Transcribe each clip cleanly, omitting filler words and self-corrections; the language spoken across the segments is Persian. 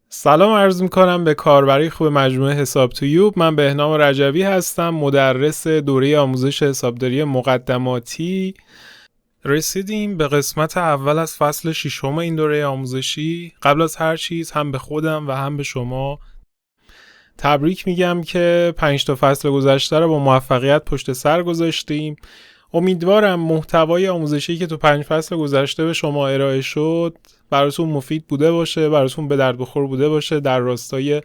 سلام عرض میکنم به کاربری خوب مجموعه حساب تویوب. من بهنام رجبی هستم، مدرس دوره آموزش حسابداری مقدماتی. رسیدیم به قسمت اول از فصل 6 این دوره آموزشی. قبل از هر چیز هم به خودم و هم به شما تبریک میگم که 5 تا فصل گذشته رو با موفقیت پشت سر گذاشتیم. امیدوارم محتوای آموزشی که تو 5 فصل گذشته به شما ارائه شد براتون مفید بوده باشه، براتون به درد بخور بوده باشه. در راستای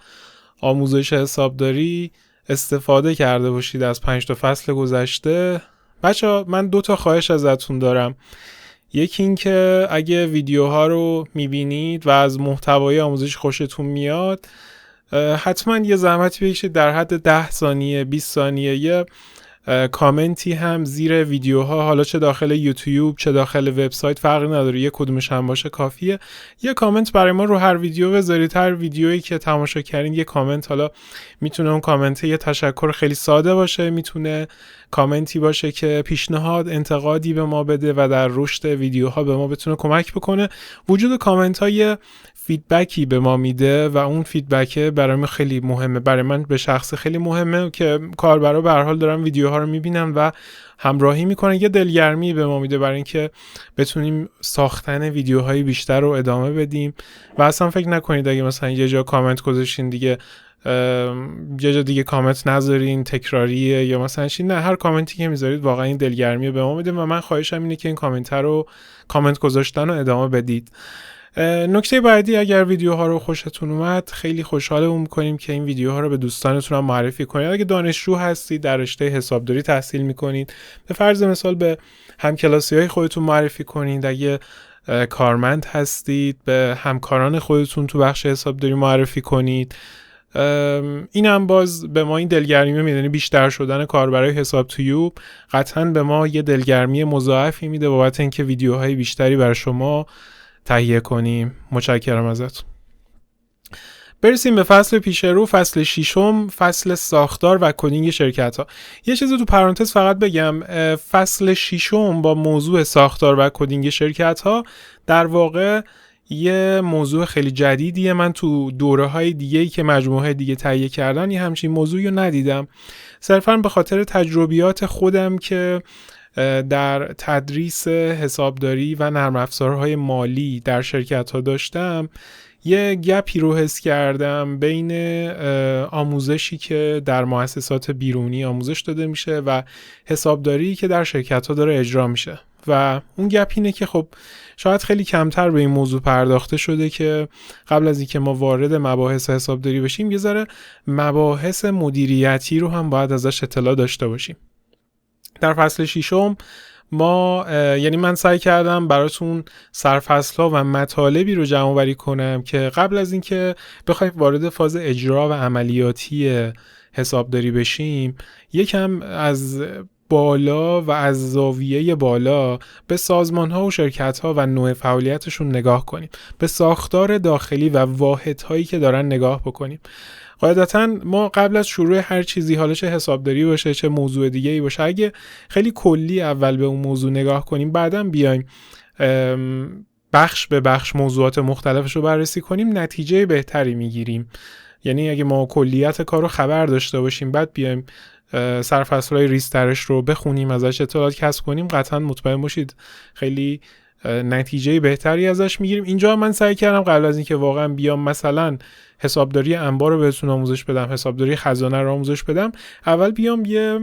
آموزش حسابداری استفاده کرده باشید از 5 تا فصل گذشته. بچه‌ها من 2 تا خواهش ازتون دارم. یکی این که اگه ویدیوها رو میبینید و از محتوای آموزش خوشتون میاد، حتما یه زحمتی بکشید در حد 10 ثانیه 20 ثانیه یه کامنتی هم زیر ویدیوها، حالا چه داخل یوتیوب چه داخل وبسایت فرقی نداره، یه کدومش هم باشه کافیه. یه کامنت برای ما رو هر ویدیو بذارید. هر ویدیویی که تماشا کردین یه کامنت، حالا میتونه اون کامنت یه تشکر خیلی ساده باشه، میتونه کامنتی باشه که پیشنهاد انتقادی به ما بده و در رشد ویدیوها به ما بتونه کمک بکنه. وجود کامنت های فیدبکی به ما میده و اون فیدبک برای من خیلی مهمه، برای من به شخص خیلی مهمه که کاربرا به هر حال دارن ویدیوها رو میبینن و همراهی میکنن. یه دلگرمی به ما میده برای اینکه بتونیم ساختن ویدیوهای بیشتر رو ادامه بدیم. و اصلا فکر نکنید اگه مثلا یه جا کامنت گذاشتین دیگه یه جا دیگه کامنت نذارین، تکراریه یا مثلا چی. نه، هر کامنتی که میذارید واقعا این دلگرمی به ما میده و من خواهشم اینه که این کامنت گذاشتن رو ادامه بدید. نکته بعدی، اگر ویدیوها رو خوشتون اومد خیلی خوشحالمون میکنیم که این ویدیوها رو به دوستانتون هم معرفی کنید. اگه دانشجو هستید در رشته حسابداری تحصیل میکنید، به فرض مثال به همکلاسی‌های خودتون معرفی کنید. اگه کارمند هستید به همکاران خودتون تو بخش حسابداری معرفی کنید. این هم باز به ما این دلگرمی میدونی بیشتر شدن کاربرای حساب تویوب قطعاً به ما یه دلگرمی مضاعفی میده بابت اینکه ویدیوهای بیشتری برای شما تهیه کنیم. متشکرم ازتون. برسیم به فصل پیش رو، فصل 6، فصل ساختار و کدینگ شرکت ها. یه چیزی تو پرانتز فقط بگم، فصل 6 با موضوع ساختار و کدینگ شرکت ها در واقع یه موضوع خیلی جدیدیه. من تو دوره های دیگه‌ای که مجموعه دیگه تهیه کردن یه همچین موضوعی رو ندیدم. صرفاً به خاطر تجربیات خودم که در تدریس حسابداری و نرم افزارهای مالی در شرکت ها داشتم، یه گپی رو حس کردم بین آموزشی که در مؤسسات بیرونی آموزش داده میشه و حسابداری که در شرکت ها داره اجرا میشه. و اون گپ اینه که خب شاید خیلی کمتر به این موضوع پرداخته شده که قبل از اینکه ما وارد مباحث حسابداری بشیم یه ذره مباحث مدیریتی رو هم باید ازش اطلاع داشته باشیم. در فصل 6 یعنی من سعی کردم براتون سرفصل‌ها و مطالبی رو جمع آوری کنم که قبل از اینکه بخوایم وارد فاز اجرا و عملیاتی حسابداری بشیم یکم از بالا و از زاویه بالا به سازمان‌ها و شرکت‌ها و نوع فعالیتشون نگاه کنیم، به ساختار داخلی و واحدهایی که دارن نگاه بکنیم. قاعدتاً ما قبل از شروع هر چیزی، حالا چه حسابداری باشه چه موضوع دیگه‌ای باشه، اگه خیلی کلی اول به اون موضوع نگاه کنیم بعداً بیایم بخش به بخش موضوعات مختلفش رو بررسی کنیم، نتیجه بهتری میگیریم. یعنی اگه ما کلیت کار رو خبر داشته باشیم بعد بیایم سرفصل‌های ریزترش رو بخونیم، ازش اطلاعات کسب کنیم، قطعاً مطمئن باشید خیلی نتیجه بهتری ازش میگیریم. اینجا من سعی کردم قبل از اینکه واقعا بیام مثلا حسابداری انبار رو بهتون آموزش بدم، حسابداری خزانه رو آموزش بدم، اول بیام یه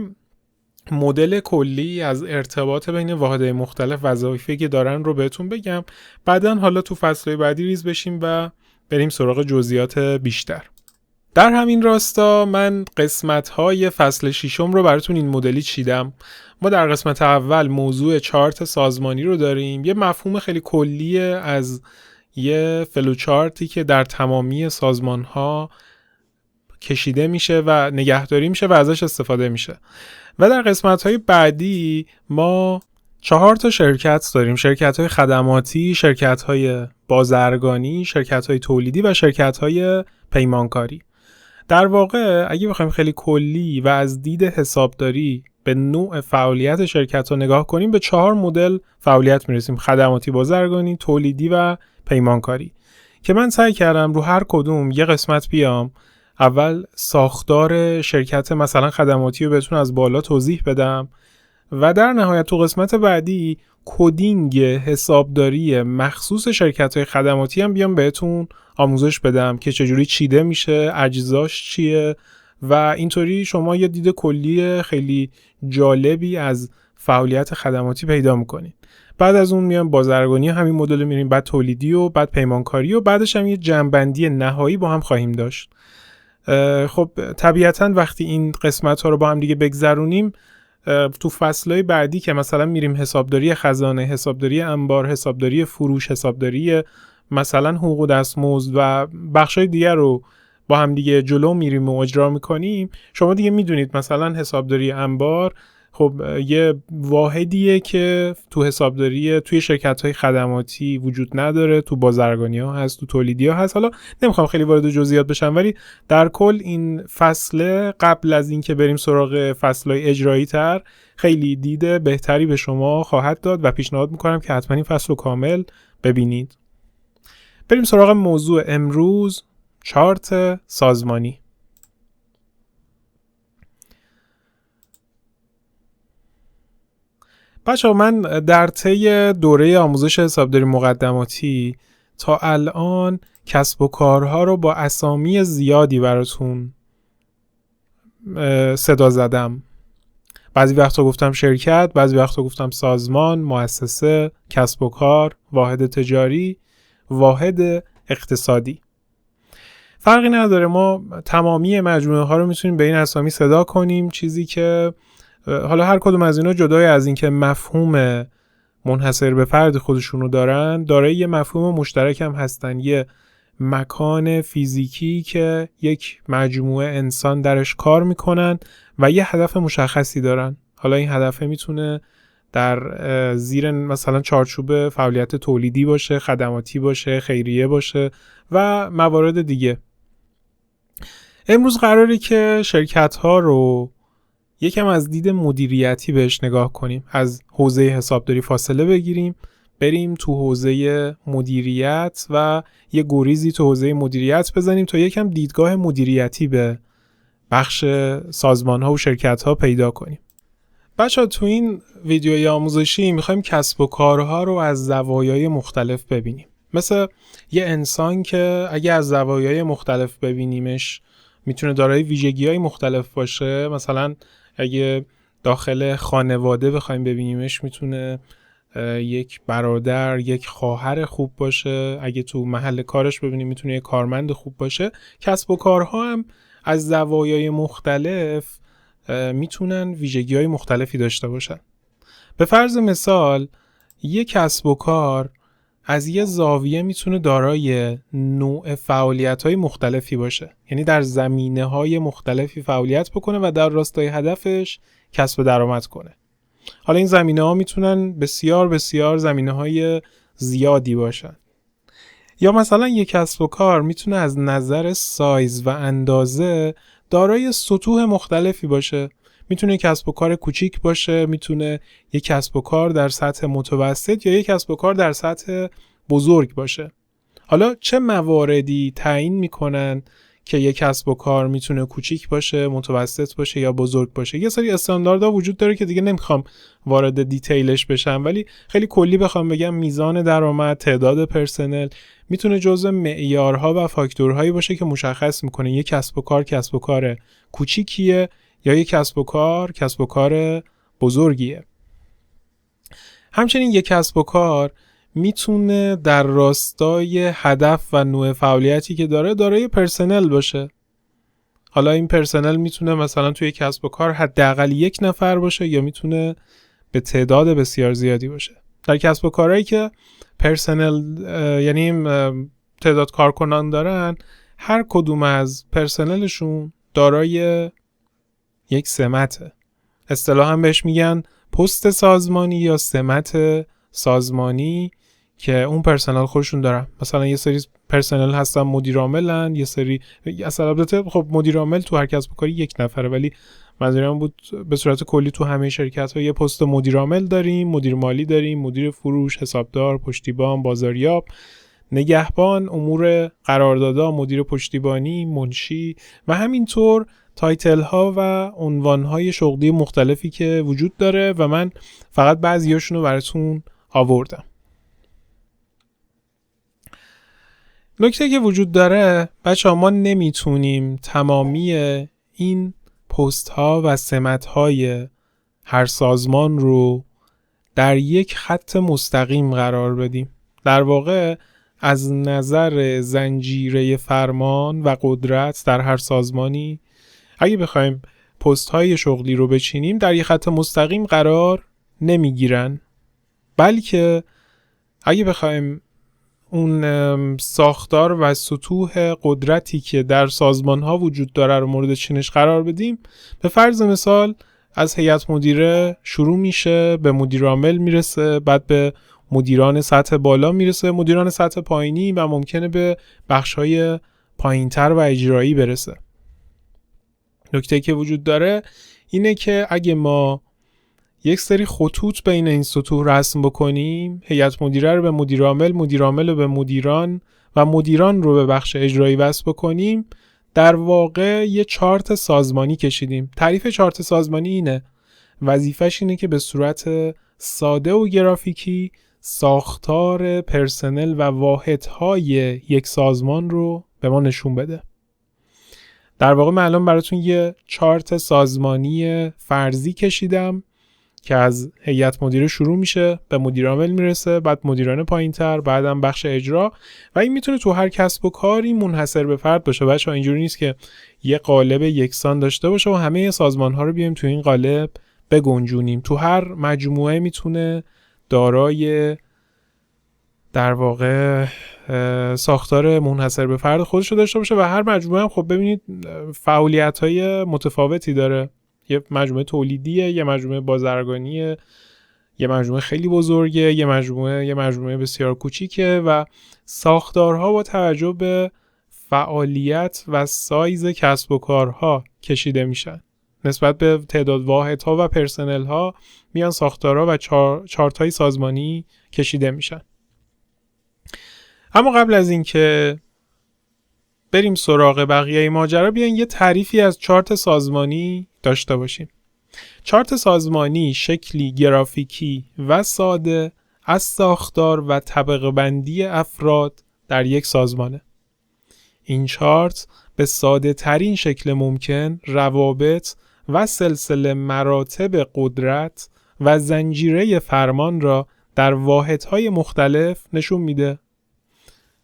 مدل کلی از ارتباط بین واحدهای مختلف وظایفی که دارن رو بهتون بگم، بعدن حالا تو فصل‌های بعدی ریز بشیم و بریم سراغ جزئیات بیشتر. در همین راستا من قسمت‌های فصل 6 رو براتون این مدلی چیدم. ما در قسمت اول موضوع چارت سازمانی رو داریم، یه مفهوم خیلی کلی از یه فلوچارتی که در تمامی سازمان‌ها کشیده میشه و نگهداری میشه و ازش استفاده میشه. و در قسمت‌های بعدی ما 4 تا شرکت داریم: شرکت‌های خدماتی، شرکت‌های بازرگانی، شرکت‌های تولیدی و شرکت‌های پیمانکاری. در واقع اگه بخوایم خیلی کلی و از دید حسابداری به نوع فعالیت شرکت ها نگاه کنیم به 4 مدل فعالیت میرسیم: خدماتی، بازرگانی، تولیدی و پیمانکاری، که من سعی کردم رو هر کدوم یه قسمت بیام. اول ساختار شرکت مثلا خدماتی رو بهتون از بالا توضیح بدم و در نهایت تو قسمت بعدی کدینگ حسابداری مخصوص شرکت‌های خدماتی هم بیام بهتون آموزش بدم که چجوری چیده میشه، اجزاش چیه و اینطوری شما یه دید کلی خیلی جالبی از فعالیت خدماتی پیدا میکنید. بعد از اون میام بازرگانی، همین مدل میریم، بعد تولیدی و بعد پیمانکاری و بعدش هم یه جمع‌بندی نهایی با هم خواهیم داشت. خب طبیعتاً وقتی این قسمت‌ها رو با هم دیگه بگذرونیم، تو فصلهای بعدی که مثلا میریم حسابداری خزانه، حسابداری انبار، حسابداری فروش، حسابداری مثلا حقوق و دستمزد و بخشای دیگر رو با هم دیگه جلو میریم و اجرا میکنیم، شما دیگه میدونید مثلا حسابداری انبار خب یه واحدیه که تو حسابداری توی شرکت‌های خدماتی وجود نداره، تو بازرگانی‌ها هست، تو تولیدی‌ها هست. حالا نمیخوام خیلی وارد جزئیات بشم، ولی در کل این فصل قبل از اینکه بریم سراغ فصل‌های اجرایی تر خیلی دید بهتری به شما خواهد داد و پیشنهاد میکنم که حتما این فصل رو کامل ببینید. بریم سراغ موضوع امروز، چارت سازمانی. بچه من در طی دوره آموزش حسابداری مقدماتی تا الان کسب و کارها رو با اسامی زیادی براتون صدا زدم. بعضی وقتا گفتم شرکت، بعضی وقتا گفتم سازمان، مؤسسه، کسب و کار، واحد تجاری، واحد اقتصادی. فرقی نداره، ما تمامی مجموعه ها رو میتونیم به این اسامی صدا کنیم. چیزی که حالا هر کدوم از اینا جدای از این که مفهوم منحصر به فرد خودشونو دارن، دارای یه مفهوم مشترک هم هستن، یه مکان فیزیکی که یک مجموعه انسان درش کار میکنن و یه هدف مشخصی دارن. حالا این هدف میتونه در زیر مثلا چارچوب فعالیت تولیدی باشه، خدماتی باشه، خیریه باشه و موارد دیگه. امروز قراره که شرکت ها رو یکم از دید مدیریتی بهش نگاه کنیم، از حوزه حسابداری فاصله بگیریم، بریم تو حوزه مدیریت و یه گریزی تو حوزه مدیریت بزنیم تا یکم دیدگاه مدیریتی به بخش سازمان ها و شرکت ها پیدا کنیم. بچه تو این ویدیوی آموزشی میخوایم کسب و کارها رو از زوایای مختلف ببینیم. مثل یه انسان که اگه از زوایای مختلف ببینیمش میتونه دارای ویژگی‌های مختلف باشه. مثلا اگه داخل خانواده بخوایم ببینیمش میتونه یک برادر، یک خواهر خوب باشه. اگه تو محل کارش ببینیم میتونه یک کارمند خوب باشه. کسب و کارها هم از زوایای مختلف میتونن ویژگی‌های مختلفی داشته باشن. به فرض مثال یک کسب و کار از یه زاویه میتونه دارای نوع فعالیت‌های مختلفی باشه، یعنی در زمینه‌های مختلفی فعالیت بکنه و در راستای هدفش کسب درآمد کنه. حالا این زمینه‌ها میتونن بسیار بسیار زمینه‌های زیادی باشن. یا مثلا یک کسب و کار میتونه از نظر سایز و اندازه دارای سطوح مختلفی باشه. میتونه کسب و کار کوچیک باشه، میتونه یک کسب و کار در سطح متوسط یا یک کسب و کار در سطح بزرگ باشه. حالا چه مواردی تعیین میکنن که یک کسب و کار میتونه کوچیک باشه، متوسط باشه یا بزرگ باشه؟ یه سری استانداردها وجود داره که دیگه نمیخوام وارد دیتیلش بشم، ولی خیلی کلی بخوام بگم میزان درآمد، تعداد پرسنل میتونه جزء معیارها و فاکتورهایی باشه که مشخص میکنه یک کسب و کار کوچیکیه یا یک کسب و کار بزرگیه. همچنین یک کسب و کار میتونه در راستای هدف و نوع فعالیتی که داره دارای پرسنل باشه. حالا این پرسنل میتونه مثلا توی کسب و کار حداقل 1 نفر باشه یا میتونه به تعداد بسیار زیادی باشه. در کسب و کارهایی که پرسنل یعنی تعداد کارکنان دارن، هر کدوم از پرسنلشون دارای یک سمته. اصطلاحاً بهش میگن پست سازمانی یا سمت سازمانی که اون پرسنل خودشون دارن. مثلا یه سری پرسنل هستن مدیر عاملن، یه سری اصلا البته خب مدیر عامل تو هر کسب و کاری 1 نفره، ولی منظورم بود به صورت کلی تو همه شرکت‌ها یه پست مدیر عامل داریم، مدیر مالی داریم، مدیر فروش، حسابدار، پشتیبان، بازاریاب، نگهبان، امور قراردادها، مدیر پشتیبانی، منشی و همینطور تایتل ها و عنوان های شغلی مختلفی که وجود داره و من فقط بعضیاشون رو براتون آوردم. نکته که وجود داره بچه‌ها، ما نمیتونیم تمامی این پست ها و سمت های هر سازمان رو در یک خط مستقیم قرار بدیم. در واقع از نظر زنجیره فرمان و قدرت در هر سازمانی اگه بخوایم پست های شغلی رو بچینیم در یک خط مستقیم قرار نمیگیرن، بلکه اگه بخوایم اون ساختار و سطوح قدرتی که در سازمان ها وجود داره رو مورد چینش قرار بدیم، به فرض مثال از هیئت مدیره شروع میشه، به مدیر عامل میرسه، بعد به مدیران سطح بالا میرسه، مدیران سطح پایینی و ممکنه به بخش‌های پایین‌تر و اجرایی برسه. نکته که وجود داره اینه که اگه ما یک سری خطوط بین این سطوح رسم بکنیم، هیئت مدیره رو به مدیر عامل، مدیر عامل رو به مدیران و مدیران رو به بخش اجرایی وصل بکنیم، در واقع یه چارت سازمانی کشیدیم. تعریف چارت سازمانی اینه، وظیفش اینه که به صورت ساده و گرافیکی ساختار پرسنل و واحدهای یک سازمان رو به ما نشون بده. در واقع من الان براتون یه چارت سازمانی فرضی کشیدم که از هیئت مدیره شروع میشه، به مدیر عامل میرسه، بعد مدیران پایینتر، بعدم بخش اجرا و این میتونه تو هر کسب و کاری منحصر به فرد باشه. بچه‌ها اینجوری نیست که یه قالب یکسان داشته باشه و همه سازمان ها رو بیایم تو این قالب بگنجونیم. تو هر مجموعه میتونه دارای در واقع ساختار منحصر به فرد خودش رو داشته باشه و هر مجموعه هم خب ببینید فعالیت‌های متفاوتی داره. یه مجموعه تولیدیه، یه مجموعه بازرگانیه، یه مجموعه خیلی بزرگه، یه مجموعه بسیار کوچیکه و ساختارها با توجه به فعالیت و سایز کسب و کارها کشیده میشن. نسبت به تعداد واحدها و پرسنل‌ها میان ساختارها و چارت‌های سازمانی کشیده میشن. اما قبل از اینکه بریم سراغ بقیه ماجرا، بیاین یه تعریفی از چارت سازمانی داشته باشیم. چارت سازمانی شکلی گرافیکی و ساده از ساختار و طبقه بندی افراد در یک سازمانه. این چارت به ساده ترین شکل ممکن روابط و سلسله مراتب قدرت و زنجیره فرمان را در واحدهای مختلف نشون میده.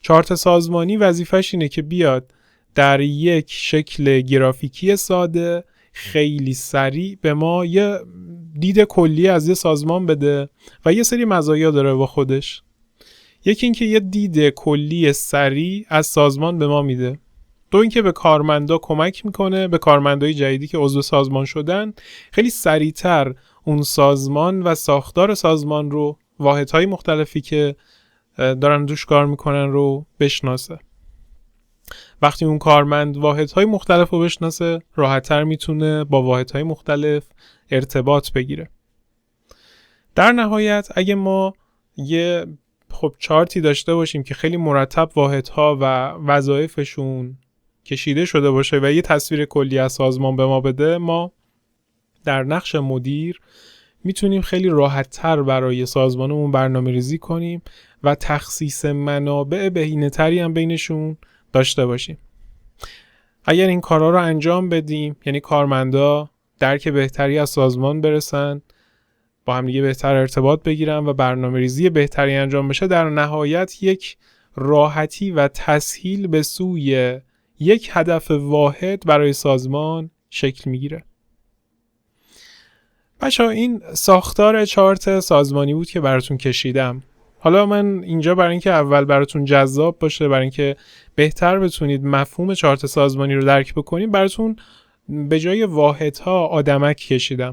چارت سازمانی وظیفش اینه که بیاد در یک شکل گرافیکی ساده خیلی سریع به ما یه دید کلی از یه سازمان بده و یه سری مزایا داره با خودش. یکی این که یه دید کلی سریع از سازمان به ما میده. دو این که به کارمندا کمک میکنه، به کارمندای جدیدی که عضو سازمان شدن خیلی سریعتر اون سازمان و ساختار سازمان رو، واحدهای مختلفی که دارن دوش کار میکنن رو بشناسه. وقتی اون کارمند واحدهای مختلف رو بشناسه، راحت‌تر میتونه با واحدهای مختلف ارتباط بگیره. در نهایت اگه ما یه چارتی داشته باشیم که خیلی مرتب واحدها و وظایفشون کشیده شده باشه و یه تصویر کلی از سازمان به ما بده، ما در نقش مدیر میتونیم خیلی راحت‌تر برای سازمانمون برنامه‌ریزی کنیم و تخصیص منابع بهینه‌تری هم بینشون داشته باشیم. اگر این کارا رو انجام بدیم، یعنی کارمندا درک بهتری از سازمان برسن، با هم دیگه بهتر ارتباط بگیرن و برنامه‌ریزی بهتری انجام بشه، در نهایت یک راحتی و تسهیل به سوی یک هدف واحد برای سازمان شکل میگیره. بچه‌ها این ساختار چارت سازمانی بود که براتون کشیدم. حالا من اینجا برای اینکه اول براتون جذاب باشه، برای اینکه بهتر بتونید مفهوم چارت سازمانی رو درک بکنید، براتون به جای واحدها آدمک کشیدم.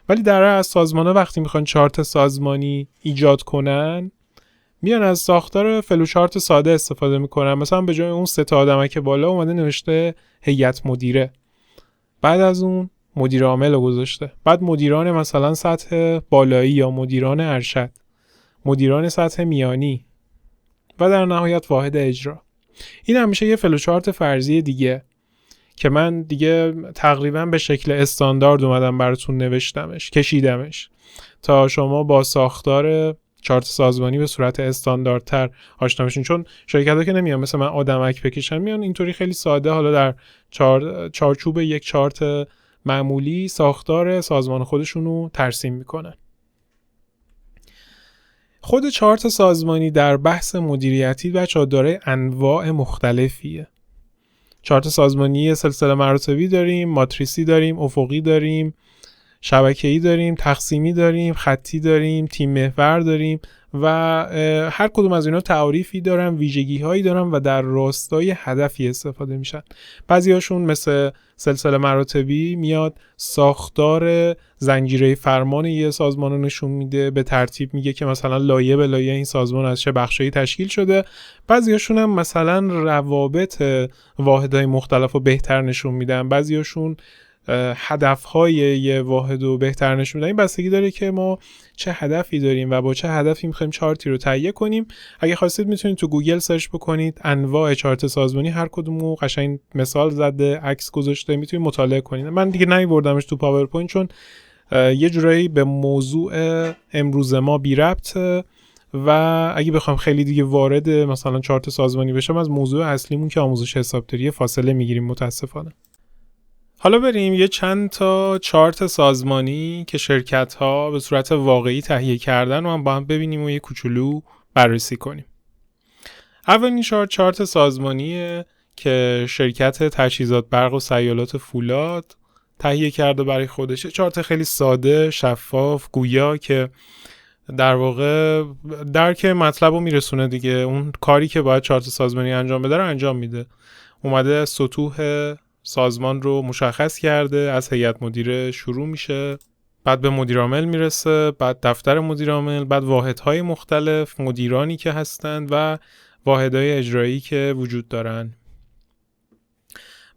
ولی در از سازمان‌ها وقتی میخوان چارت سازمانی ایجاد کنن، میان از ساختار فلوچارت ساده استفاده میکنن. مثلا به جای اون 3 تا آدمک بالا اومده نوشته هیئت مدیره، بعد از اون مدیر عامل رو گذاشته، بعد مدیران مثلا سطح بالایی یا مدیران ارشد، مدیران سطح میانی و در نهایت واحد اجرا. این همیشه یه فلوچارت فرضی دیگه که من دیگه تقریبا به شکل استاندارد اومدم براتون نوشتمش، کشیدمش تا شما با ساختار چارت سازمانی به صورت استانداردتر آشنا بشین. چون شرکت‌ها که نمیان مثلا من آدمک بکشن، میان اینطوری خیلی ساده حالا در چارچوب یک چارت معمولی ساختار سازمان خودشون رو ترسیم میکنن. خود چارت سازمانی در بحث مدیریتی بچه‌ها داره انواع مختلفیه. چارت سازمانی سلسله مراتبی داریم، ماتریسی داریم، افقی داریم، شبکه‌ای داریم، تقسیمی داریم، خطی داریم، تیم محور داریم و هر کدوم از اینا تعریفی دارن، ویژگی‌هایی دارن و در راستای هدفی استفاده میشن. بعضی‌هاشون مثل سلسله مراتبی میاد ساختار زنجیره فرمان یه سازمان رو نشون میده، به ترتیب میگه که مثلا لایه به لایه این سازمان از چه بخشایی تشکیل شده. بعضی‌هاشون هم مثلا روابط واحدهای مختلف رو بهتر نشون میدن، بعضی‌هاشون هدف‌های یه واحد رو بهتر نشون میدن. این بستگی داره که ما چه هدفی داریم و با چه هدفی می‌خوایم چارتی رو تهیه کنیم. اگه خواستید میتونید تو گوگل سرچ بکنید انواع چارت سازمانی، هر کدومو قشنگ مثال زده، عکس گذاشته، میتونید مطالعه کنید. من دیگه نمی‌بردمش تو پاورپوینت چون یه جورایی به موضوع امروز ما بی ربطه و اگه بخوام خیلی دیگه وارد مثلا چارت سازمانی بشم از موضوع اصلیمون که آموزش حسابداری فاصله میگیریم متاسفانه. حالا بریم یه چند تا چارت سازمانی که شرکت‌ها به صورت واقعی تهیه کردن و هم با هم ببینیم و یه کوچولو بررسی کنیم. اولین چارت سازمانیه که شرکت تجهیزات برق و سیالات فولاد تهیه کرده برای خودشه. چارت خیلی ساده، شفاف، گویا که در واقع درک مطلب رو میرسونه دیگه. اون کاری که باید چارت سازمانی انجام بده رو انجام میده. اومده سطوح سازمان رو مشخص کرده، از هیئت مدیره شروع میشه، بعد به مدیر عامل میرسه، بعد دفتر مدیر عامل، بعد واحدهای مختلف، مدیرانی که هستند و واحدهای اجرایی که وجود دارن.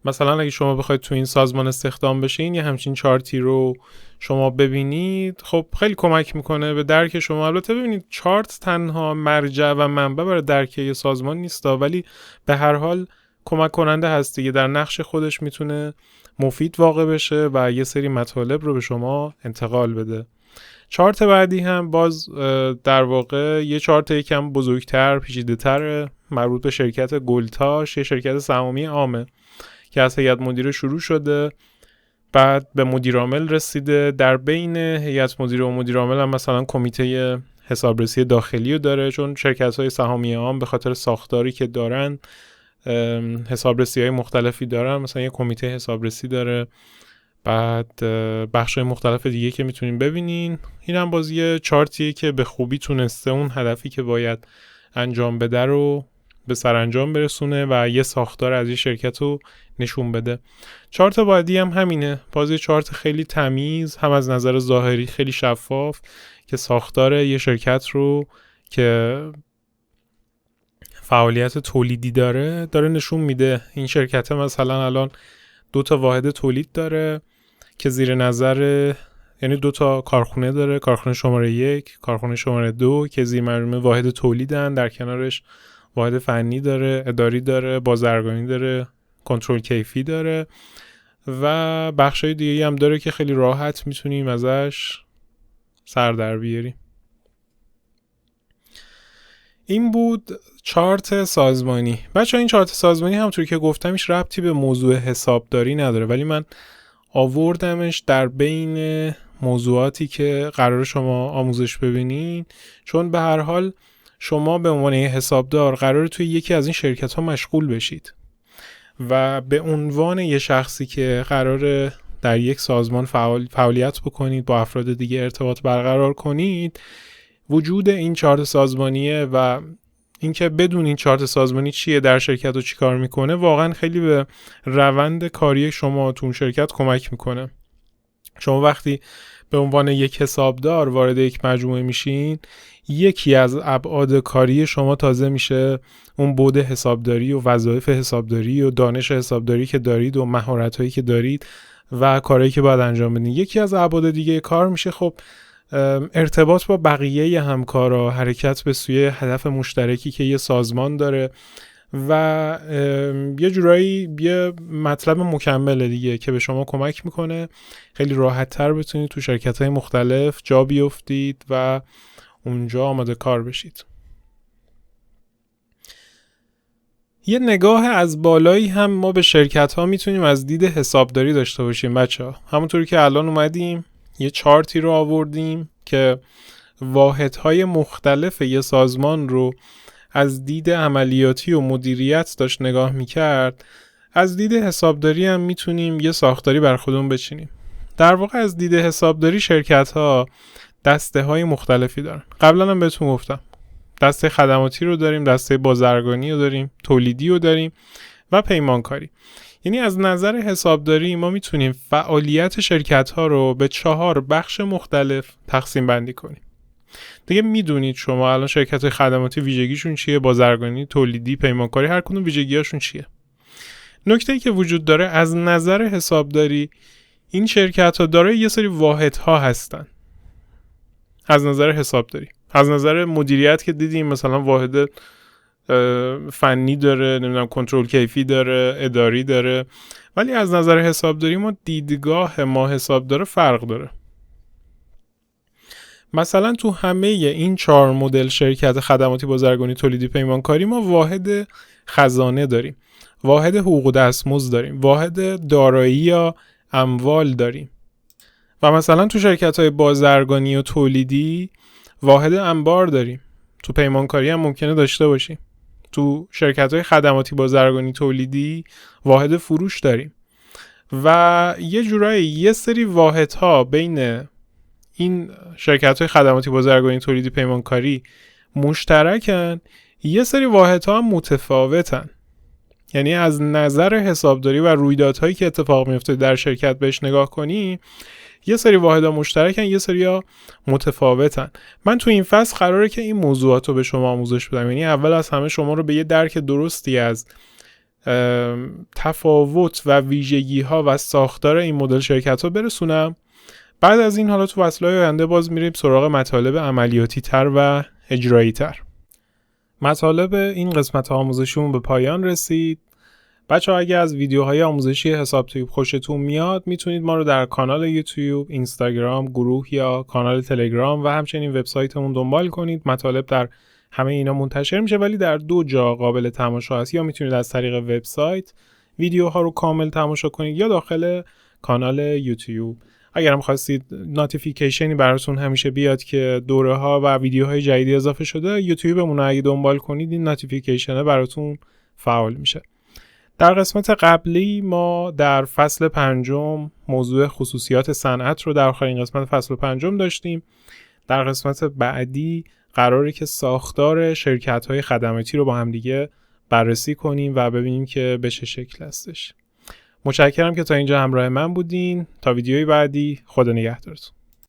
مثلا اگه شما بخواید تو این سازمان استخدام بشین یه همچین چارتی رو شما ببینید، خب خیلی کمک میکنه به درک شما. البته ببینید چارت تنها مرجع و منبع برای درک یه سازمان نیست، ولی به هر حال کمک کننده هست دیگه. در نقش خودش میتونه مفید واقع بشه و یه سری مطالب رو به شما انتقال بده. چارت بعدی هم باز در واقع یه چارت یکم بزرگتر، پیچیده‌تر، مربوط به شرکت گلتاش، یه شرکت سهامی عامه که از هیئت مدیره شروع شده، بعد به مدیر عامل رسیده. در بین هیئت مدیره و مدیر عامل هم مثلا کمیته حسابرسی داخلی رو داره، چون شرکت‌های سهامی عام به خاطر ساختاری که دارن حسابرسی‌های مختلفی دارن، مثلا یه کمیته حسابرسی داره، بعد بخش‌های مختلف دیگه که میتونین ببینین. این هم باز یه چارتیه که به خوبی تونسته اون هدفی که باید انجام بده رو به سرانجام برسونه و یه ساختار از یه شرکت رو نشون بده. چارت بعدی هم همینه، باز یه چارت خیلی تمیز، هم از نظر ظاهری خیلی شفاف، که ساختار یه شرکت رو که فعالیت تولیدی داره نشون میده. این شرکت مثلا الان 2 واحد تولید داره که زیر نظر، یعنی 2 کارخونه داره، کارخونه شماره 1، کارخونه شماره 2 که زیر مجموعه واحد تولیدن، در کنارش واحد فنی داره، اداری داره، بازرگانی داره، کنترل کیفی داره و بخشای دیگه هم داره که خیلی راحت میتونیم ازش سر در بیاریم. این بود چارت سازمانی. بچه‌ها این چارت سازمانی همونطوری که گفتم هیچ ربطی به موضوع حسابداری نداره، ولی من آوردمش در بین موضوعاتی که قرار شما آموزش ببینین، چون به هر حال شما به عنوان یه حسابدار قراره توی یکی از این شرکت‌ها مشغول بشید و به عنوان یه شخصی که قراره در یک سازمان فعالیت بکنید، با افراد دیگه ارتباط برقرار کنید، وجود این چارت سازمانیه و اینکه بدون این چارت سازمانی چیه، در شرکت رو چی کار میکنه، واقعا خیلی به روند کاری شما تو اون شرکت کمک میکنه. شما وقتی به عنوان یک حسابدار وارد یک مجموعه میشین، یکی از ابعاد کاری شما تازه میشه اون بعد حسابداری و وظایف حسابداری و دانش حسابداری که دارید و مهارت‌هایی که دارید و کارهایی که باید انجام بدین. یکی از ابعاد دیگه کار میشه خب ارتباط با بقیه همکارا، حرکت به سوی هدف مشترکی که یه سازمان داره و یه جورایی یه مطلب مکمله دیگه که به شما کمک میکنه خیلی راحت تر بتونید تو شرکت‌های مختلف جا بیفتید و اونجا آماده کار بشید. یه نگاه از بالایی هم ما به شرکت‌ها میتونیم از دید حسابداری داشته باشیم بچه‌ها. همونطوری که الان اومدیم یه چارتی رو آوردیم که واحدهای مختلف یه سازمان رو از دید عملیاتی و مدیریت داشت نگاه میکرد، از دید حسابداری هم میتونیم یه ساختاری بر خودمون بچینیم. در واقع از دید حسابداری شرکت‌ها دسته های مختلفی دارن. قبلا هم بهتون گفتم دسته خدماتی رو داریم، دسته بازرگانی رو داریم، تولیدی رو داریم و پیمانکاری. یعنی از نظر حسابداری ما میتونیم فعالیت شرکت‌ها رو به 4 بخش مختلف تقسیم بندی کنیم. دیگه میدونید شما الان شرکت‌های خدماتی ویژگیشون چیه، بازرگانی، تولیدی، پیمانکاری، هر کدوم ویژگی‌هاشون چیه. نکته‌ای که وجود داره از نظر حسابداری این شرکت‌ها دارای یه سری واحدها هستن. از نظر حسابداری، از نظر مدیریت که دیدیم مثلا واحد فنی داره، نمیدونم کنترل کیفی داره، اداری داره، ولی از نظر حسابداری ما دیدگاه ما حسابدار فرق داره. مثلا تو همه این 4 مدل شرکت خدماتی، بازرگانی، تولیدی، پیمانکاری ما واحد خزانه داریم، واحد حقوق دستمزد داریم، واحد دارایی یا اموال داریم و مثلا تو شرکت‌های بازرگانی و تولیدی واحد انبار داریم. تو پیمانکاری هم ممکنه داشته باشیم. تو شرکت‌های خدماتی، بازرگانی، تولیدی واحد فروش داریم و یه جورایی یه سری واحدها بین این شرکت‌های خدماتی، بازرگانی، تولیدی، پیمانکاری مشترکن، یه سری واحدها هم متفاوتن. یعنی از نظر حسابداری و رویدادهایی که اتفاق میفته در شرکت بهش نگاه کنی، یه سری واحدها مشترکن، یه سری‌ها متفاوتن. من تو این فصل قراره که این موضوعات رو به شما آموزش بدم. یعنی اول از همه شما رو به یه درک درستی از تفاوت و ویژگی‌ها و ساختار این مدل شرکت‌ها برسونم. بعد از این حالا تو فصل‌های آینده باز میریم سراغ مطالب عملیاتی تر و اجرایی تر. مطالب این قسمت آموزشیمون به پایان رسید. بچه‌ها اگه از ویدیوهای آموزشی حساب تیوب خوشتون میاد میتونید ما رو در کانال یوتیوب، اینستاگرام، گروه یا کانال تلگرام و همچنین وبسایتمون دنبال کنید. مطالب در همه اینا منتشر میشه ولی در 2 جا قابل تماشا هست. یا میتونید از طریق وبسایت ویدیوها رو کامل تماشا کنید یا داخل کانال یوتیوب. اگر هم خواستید نوتیفیکیشنی براتون همیشه بیاد که دوره ها و ویدیوهای جدیدی اضافه شده، یوتیوبمون رو اگه دنبال کنید این نوتیفیکیشن براتون فعال میشه. در قسمت قبلی ما در فصل 5 موضوع خصوصیات صنعت رو در آخرین قسمت فصل 5 داشتیم. در قسمت بعدی قراره که ساختار شرکت‌های خدماتی رو با هم دیگه بررسی کنیم و ببینیم که به چه شکل هستش. متشکرم که تا اینجا همراه من بودین. تا ویدیوی بعدی، خدا نگهدارتون.